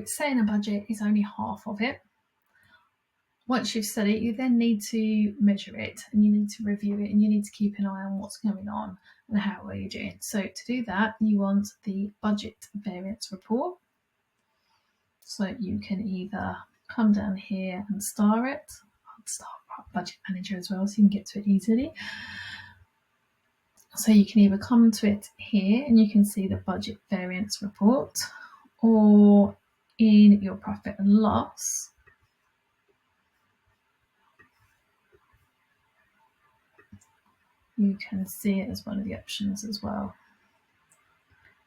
Setting a budget is only half of it. Once you've set it, you then need to measure it and you need to review it and you need to keep an eye on what's going on and how well you're doing. So to do that, you want the budget variance report. So you can either come down here and star it. I'll star budget manager as well so you can get to it easily. So you can either come to it here and you can see the budget variance report, or in your profit and loss, you can see it as one of the options as well.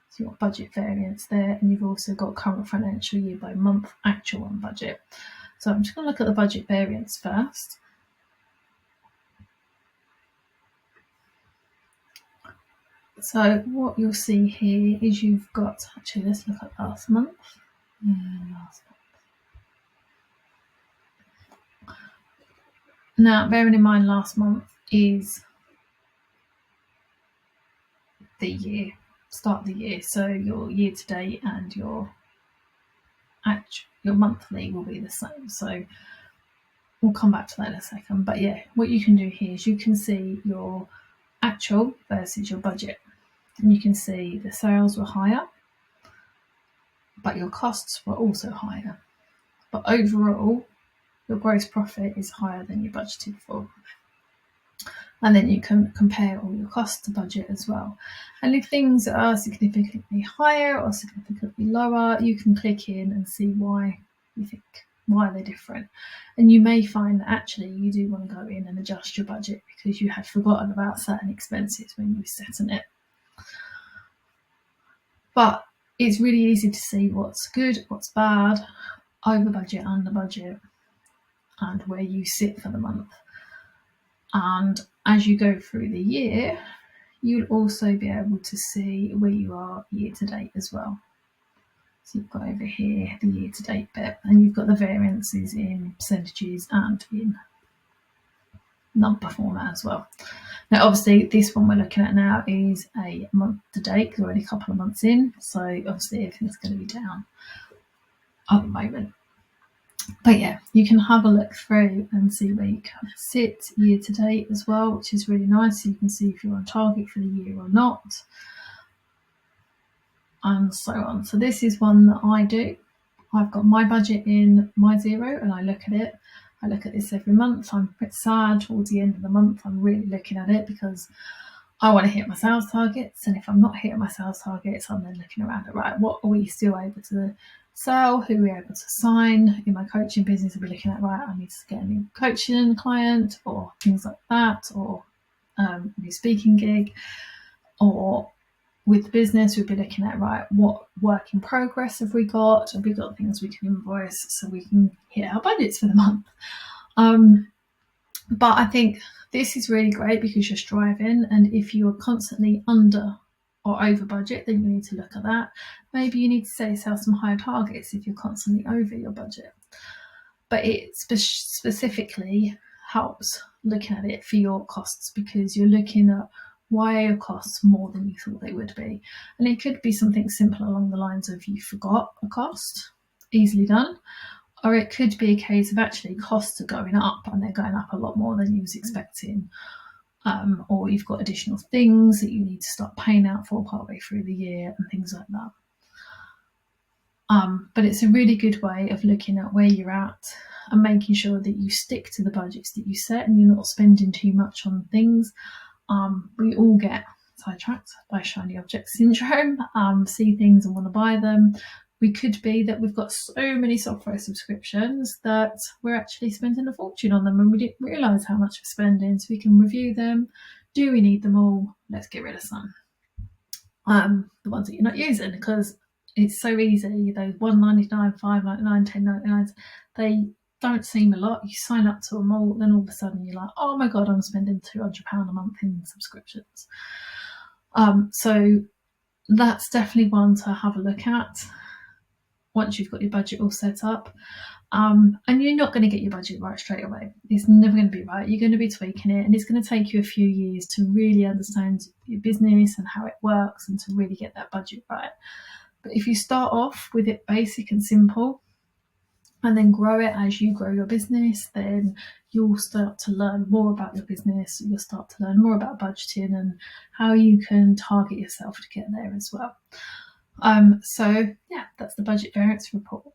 So you've got budget variance there, and you've also got current financial year by month, actual and budget. So I'm just going to look at the budget variance first. So what you'll see here is you've got, actually let's look at last month. Now, bearing in mind last month is the year, start of the year, so your year to date and your monthly will be the same. So we'll come back to that in a second. But yeah, what you can do here is you can see your actual versus your budget. And you can see the sales were higher, but your costs were also higher. But overall, your gross profit is higher than you budgeted for. And then you can compare all your costs to budget as well. And if things are significantly higher or significantly lower, you can click in and see why they're different. And you may find that actually you do want to go in and adjust your budget because you had forgotten about certain expenses when you were setting it. But it's really easy to see what's good, what's bad, over budget, under budget, and where you sit for the month. And as you go through the year, you'll also be able to see where you are year to date as well. So you've got over here the year to date bit, and you've got the variances in percentages and in number format as well. Now, obviously, this one we're looking at now is a month to date because we're already a couple of months in. So obviously, everything's going to be down at the moment. But yeah, you can have a look through and see where you can sit year to date as well, which is really nice. So you can see if you're on target for the year or not, and so on. So this is one that I do. I've got my budget in my Xero and I look at it. I look at this every month. I'm a bit sad towards the end of the month. I'm really looking at it because I want to hit my sales targets. And if I'm not hitting my sales targets, I'm then looking around at, right, what are we still able to sell? Who are we able to sign? In my coaching business, I'll be looking at, right, I need to get a new coaching client or things like that, or a new speaking gig. Or with the business, we'll be looking at, right, what work in progress have we got? Have we got things we can invoice so we can hit our budgets for the month? But I think this is really great because you're striving, and if you're constantly under or over budget, then you need to look at that. Maybe you need to set yourself some higher targets if you're constantly over your budget. But it specifically helps looking at it for your costs because you're looking at why are your costs more than you thought they would be. And it could be something simple along the lines of you forgot a cost, easily done. Or it could be a case of actually costs are going up and they're going up a lot more than you was expecting. Or you've got additional things that you need to start paying out for partway through the year and things like that. But it's a really good way of looking at where you're at and making sure that you stick to the budgets that you set and you're not spending too much on things. We all get sidetracked by shiny object syndrome, see things and want to buy them. We could be that we've got so many software subscriptions that we're actually spending a fortune on them and we didn't realise how much we're spending. So we can review them. Do we need them all? Let's get rid of some. The ones that you're not using, because it's so easy. Those $1.99, $5.99, $10.99, they don't seem a lot. You sign up to them all, then all of a sudden you're like, oh my God, I'm spending £200 a month in subscriptions. So that's definitely one to have a look at once you've got your budget all set up. And you're not going to get your budget right straight away. It's never going to be right. You're going to be tweaking it, and it's going to take you a few years to really understand your business and how it works and to really get that budget right. But if you start off with it basic and simple, and then grow it as you grow your business, then you'll start to learn more about your business. You'll start to learn more about budgeting and how you can target yourself to get there as well. So yeah, that's the budget variance report.